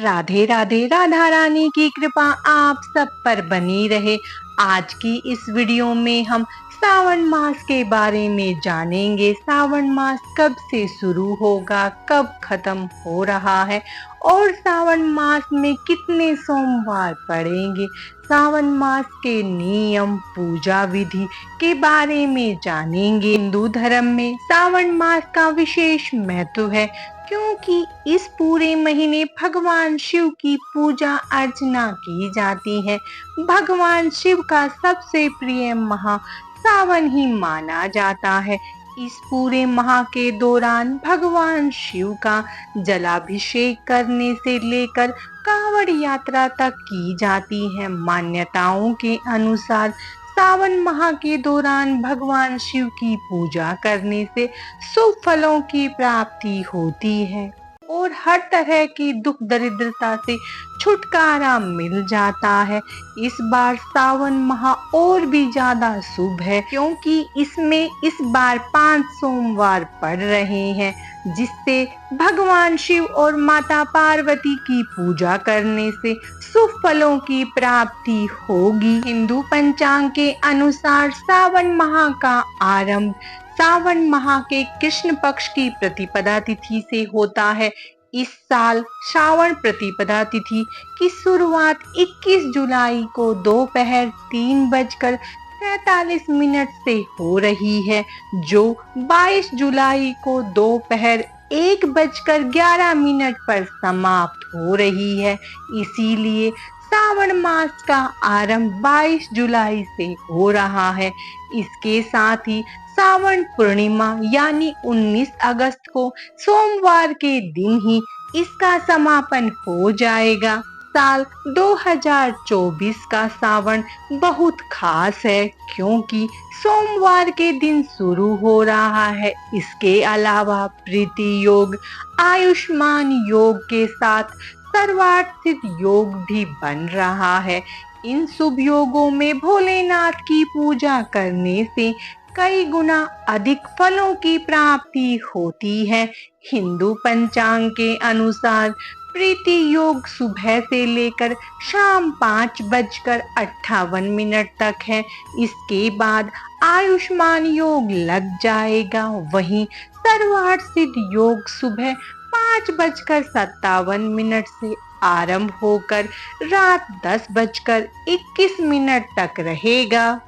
राधे राधे। राधा रानी की कृपा आप सब पर बनी रहे। आज की इस वीडियो में हम सावन मास के बारे में जानेंगे। सावन मास कब से शुरू होगा, कब खत्म हो रहा है और सावन मास में कितने सोमवार पड़ेंगे। सावन मास के नियम, पूजा विधि के बारे में जानेंगे। हिंदू धर्म में सावन मास का विशेष महत्व है क्योंकि इस पूरे महीने भगवान शिव की पूजा अर्चना की जाती है। भगवान शिव का सबसे प्रिय माह सावन ही माना जाता है। इस पूरे माह के दौरान भगवान शिव का जलाभिषेक करने से लेकर कांवड़ यात्रा तक की जाती है। मान्यताओं के अनुसार सावन माह के दौरान भगवान शिव की पूजा करने से शुभ फलों की प्राप्ति होती है और हर तरह की दुख दरिद्रता से छुटकारा मिल जाता है। इस बार सावन माह और भी ज्यादा शुभ है क्योंकि इसमें इस बार 5 सोमवार पड़ रहे हैं, जिससे भगवान शिव और माता पार्वती की पूजा करने से शुभ फलों की प्राप्ति होगी। हिंदू पंचांग के अनुसार सावन माह का आरंभ सावन माह के कृष्ण पक्ष की प्रतिपदा तिथि से होता है। इस साल श्रावण प्रतिपदा तिथि की शुरुआत 21 जुलाई को दोपहर 3:43 से हो रही है, जो 22 जुलाई को दोपहर 1:11 पर समाप्त हो रही है। इसीलिए सावन मास का आरंभ 22 जुलाई से हो रहा है। इसके साथ ही सावन पूर्णिमा यानी 19 अगस्त को सोमवार के दिन ही इसका समापन हो जाएगा। साल 2024 का सावन बहुत खास है क्योंकि सोमवार के दिन शुरू हो रहा है। इसके अलावा प्रीति योग, आयुष्मान योग के साथ सर्वार्थिक योग भी बन रहा है। इन शुभ योगों में भोलेनाथ की पूजा करने से कई गुना अधिक फलों की प्राप्ति होती है। हिंदू पंचांग के अनुसार प्रीति योग सुबह से लेकर शाम 5:58 तक है। इसके बाद आयुष्मान योग लग जाएगा। वहीं सर्वार्थ सिद्ध योग सुबह 5:57 से आरंभ होकर रात 10:21 तक रहेगा।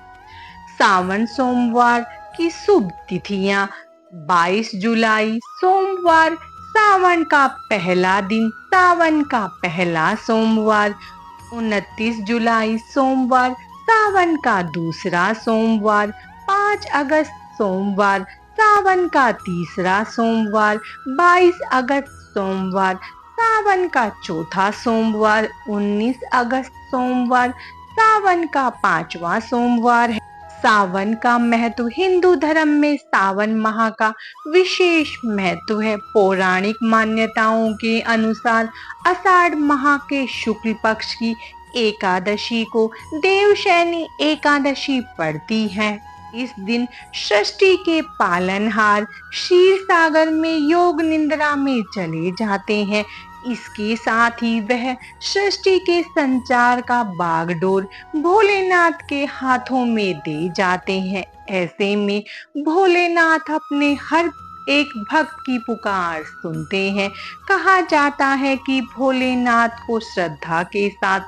सावन सोमवार की शुभ तिथियां 22 जुलाई सोमवार सावन का पहला दिन, सावन का पहला सोमवार। 29 जुलाई सोमवार सावन का दूसरा सोमवार। 5 अगस्त सोमवार सावन का तीसरा सोमवार। 22 अगस्त सोमवार सावन का चौथा सोमवार। 19 अगस्त सोमवार सावन का 5वां सोमवार है। सावन का महत्व हिंदू धर्म में सावन माह का विशेष महत्व है। पौराणिक मान्यताओं के अनुसार आषाढ़ माह के शुक्ल पक्ष की एकादशी को देवशयनी एकादशी पड़ती है। इस दिन सृष्टि के पालनहार क्षीर सागर में योग निद्रा में चले जाते हैं। इसके साथ ही वह सृष्टि के संचार का बागडोर भोलेनाथ के हाथों में दे जाते हैं। ऐसे में भोलेनाथ अपने हर एक भक्त की पुकार सुनते हैं। कहा जाता है कि भोलेनाथ को श्रद्धा के साथ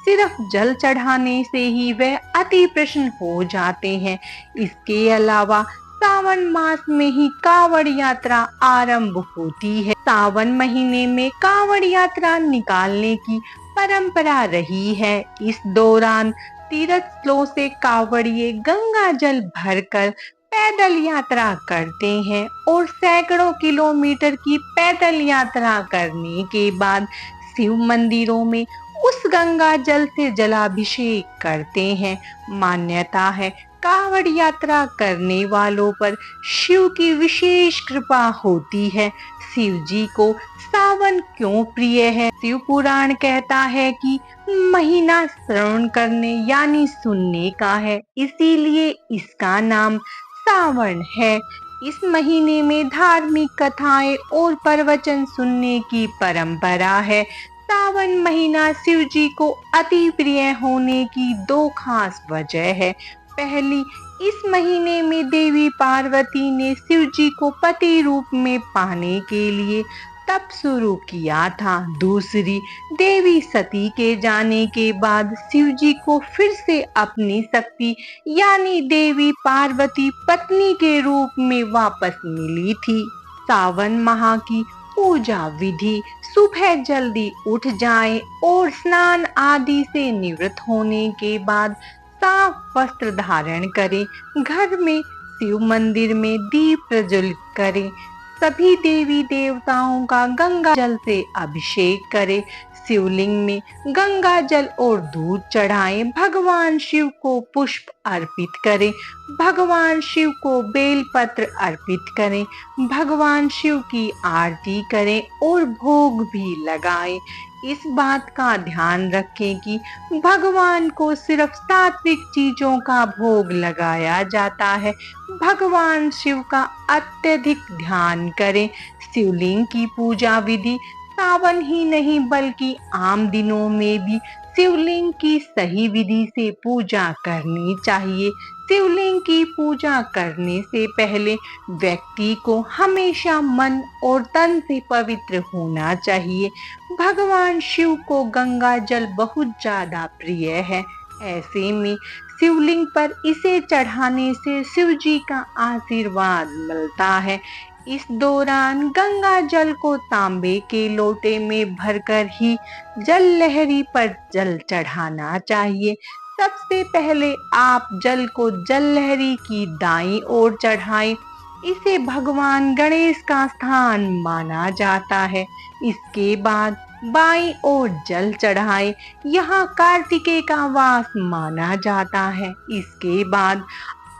सिर्फ जल चढ़ाने से ही वह अति प्रसन्न हो जाते हैं। इसके अलावा सावन मास में ही कांवड़ यात्रा आरंभ होती है। सावन महीने में कांवड़ यात्रा निकालने की परंपरा रही है। इस दौरान तीर्थ स्थलों से कांवड़िए गंगा जल भरकर पैदल यात्रा करते हैं और सैकड़ों किलोमीटर की पैदल यात्रा करने के बाद शिव मंदिरों में उस गंगा जल से जलाभिषेक करते हैं। मान्यता है कांवड़ यात्रा करने वालों पर शिव की विशेष कृपा होती है। शिव जी को सावन क्यों प्रिय है? शिव पुराण कहता है कि महीना श्रवण करने यानी सुनने का है, इसीलिए इसका नाम सावन है। इस महीने में धार्मिक कथाएं और प्रवचन सुनने की परंपरा है। सावन महीना शिव जी को अति प्रिय होने की दो खास वजह है। पहली, इस महीने में देवी पार्वती ने शिव जी को पति रूप में पाने के लिए तप शुरू किया था। दूसरी, देवी सती के जाने के बाद शिव जी को फिर से अपनी शक्ति यानी देवी पार्वती पत्नी के रूप में वापस मिली थी। सावन माह की पूजा विधि: सुबह जल्दी उठ जाएं और स्नान आदि से निवृत्त होने के बाद साफ वस्त्र धारण करें। घर में शिव मंदिर में दीप प्रज्वलित करें। सभी देवी देवताओं का गंगा जल से अभिषेक करें। शिवलिंग में गंगा जल और दूध चढ़ाएं। भगवान शिव को पुष्प अर्पित करें। भगवान शिव को बेलपत्र अर्पित करें। भगवान शिव की आरती करें और भोग भी लगाएं। इस बात का ध्यान रखें कि भगवान को सिर्फ सात्विक चीजों का भोग लगाया जाता है। भगवान शिव का अत्यधिक ध्यान करें। शिवलिंग की पूजा विधि: सावन ही नहीं बल्कि आम दिनों में भी शिवलिंग की सही विधि से पूजा करनी चाहिए। शिवलिंग की पूजा करने से पहले व्यक्ति को हमेशा मन और तन से पवित्र होना चाहिए। भगवान शिव को गंगा जल बहुत ज्यादा प्रिय है। ऐसे में शिवलिंग पर इसे चढ़ाने से शिव जी का आशीर्वाद मिलता है। इस दौरान गंगा जल को तांबे के लोटे में भरकर ही जल लहरी पर जल चढ़ाना चाहिए। सबसे पहले आप जल को जल लहरी की दाईं ओर चढ़ाएं। इसे भगवान गणेश का स्थान माना जाता है। इसके बाद बाईं ओर जल चढ़ाएं। यहाँ कार्तिकेय का वास माना जाता है। इसके बाद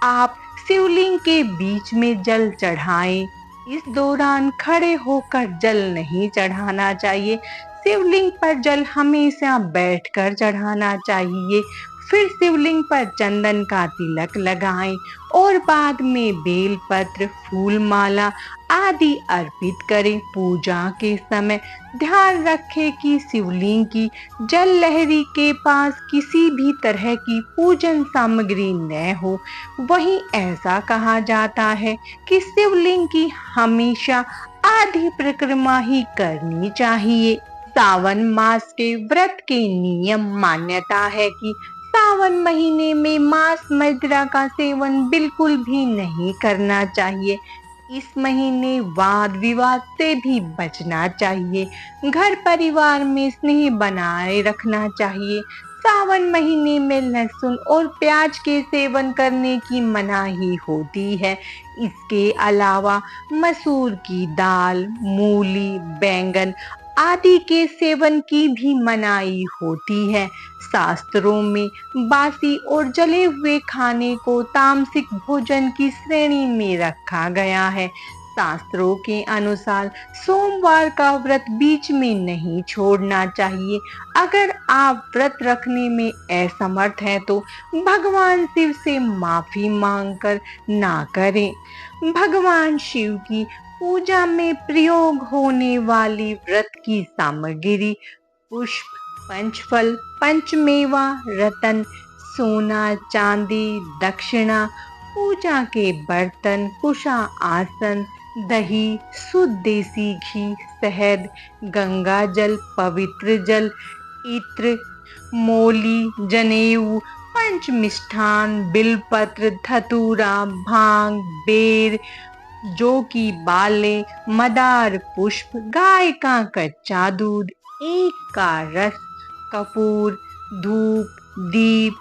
आप शिवलिंग के बीच में जल चढ़ाएं। इस दौरान खड़े होकर जल नहीं चढ़ाना चाहिए। शिवलिंग पर जल हमेशा बैठकर चढ़ाना चाहिए। फिर शिवलिंग पर चंदन का तिलक लगाएं और बाद में बेलपत्र, फूल माला आदि अर्पित करें। पूजा के समय ध्यान रखें कि शिवलिंग की जल लहरी के पास किसी भी तरह की पूजन सामग्री न हो। वहीं ऐसा कहा जाता है कि शिवलिंग की हमेशा आधी परिक्रमा ही करनी चाहिए। सावन मास के व्रत के नियम: मान्यता है कि सावन महीने में मांस मदिरा का सेवन बिल्कुल भी नहीं करना चाहिए। इस महीने वाद विवाद से भी बचना चाहिए। घर परिवार में स्नेह बनाए रखना चाहिए। सावन महीने में लहसुन और प्याज के सेवन करने की मनाही होती है। इसके अलावा मसूर की दाल, मूली, बैंगन आदि के सेवन की भी मनाही होती है। शास्त्रों में बासी और जले हुए खाने को तामसिक भोजन की श्रेणी में रखा गया है। शास्त्रों के अनुसार सोमवार का व्रत बीच में नहीं छोड़ना चाहिए। अगर आप व्रत रखने में असमर्थ हैं तो भगवान शिव से माफी मांगकर ना करें। भगवान शिव की पूजा में प्रयोग होने वाली व्रत की सामग्री: पुष्प, पंचफल, पंचमेवा, रतन, सोना, चांदी, दक्षिणा, पूजा के बर्तन, कुशा आसन, दही, शुद्ध देसी घी, शहद, गंगा जल, पवित्र जल, इत्र, मोली, जनेऊ, पंच मिष्ठान, बिलपत्र, धतूरा, भांग, बेर, जौ की बालें, मदार पुष्प, गाय का कच्चा दूध, ईख का रस, कपूर, धूप, दीप,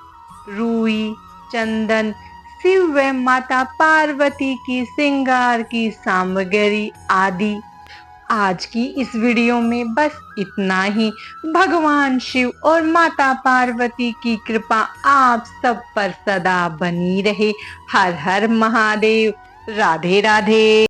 रुई, चंदन, शिव व माता पार्वती की श्रृंगार की सामग्री आदि। आज की इस वीडियो में बस इतना ही। भगवान शिव और माता पार्वती की कृपा आप सब पर सदा बनी रहे। हर हर महादेव। राधे राधे।